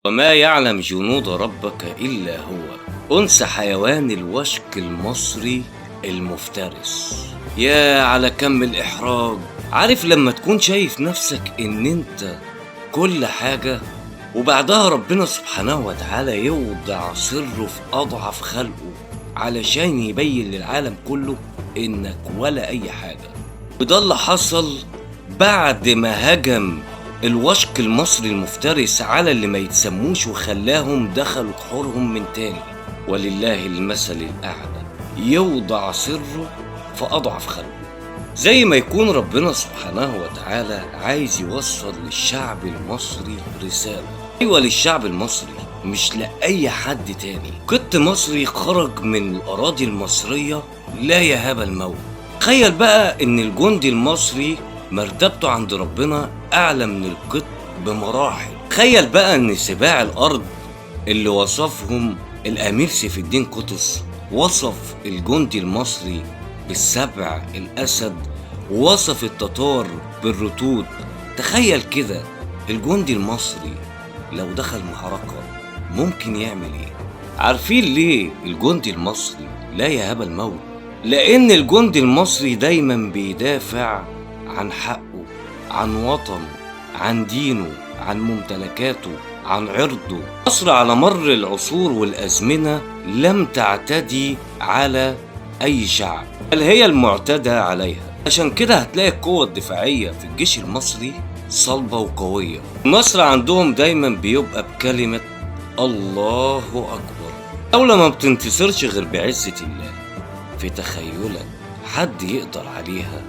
وما يعلم جنود ربك إلا هو. أنثى حيوان الوشك المصري المفترس. يا على كم الإحراج. عارف لما تكون شايف نفسك إن أنت كل حاجة، وبعدها ربنا سبحانه وتعالى يوضع سره في أضعف خلقه علشان يبين للعالم كله إنك ولا أي حاجة. وده اللي حصل بعد ما هجم الوشك المصري المفترس على اللي ما يتسموش وخلاهم دخلوا جحورهم من تاني. ولله المثل الأعلى، يوضع سره في أضعف خلقه. زي ما يكون ربنا سبحانه وتعالى عايز يوصل للشعب المصري رسالة. أيوة، للشعب المصري مش لأي حد تاني. قط مصري خرج من الأراضي المصرية لا يهاب الموت. تخيل بقى إن الجندي المصري مرتبته عند ربنا أعلى من القط بمراحل. تخيل بقى إن سباع الأرض اللي وصفهم الأمير سيف الدين قطز وصف الجندي المصري بالسبع الأسد، ووصف التتار بالرتود. تخيل كده الجندي المصري لو دخل معركة ممكن يعمل ايه؟ عارفين ليه الجندي المصري لا يهاب الموت؟ لأن الجندي المصري دايما بيدافع عن حقه، عن وطنه، عن دينه، عن ممتلكاته، عن عرضه. مصر على مر العصور والأزمنة لم تعتدي على أي شعب، بل هي المعتدى عليها. عشان كده هتلاقي القوة الدفاعية في الجيش المصري صلبة وقوية. مصر عندهم دايما بيبقى بكلمة الله أكبر. دولة ما بتنتصرش غير بعزة الله. في تخيلك حد يقدر عليها؟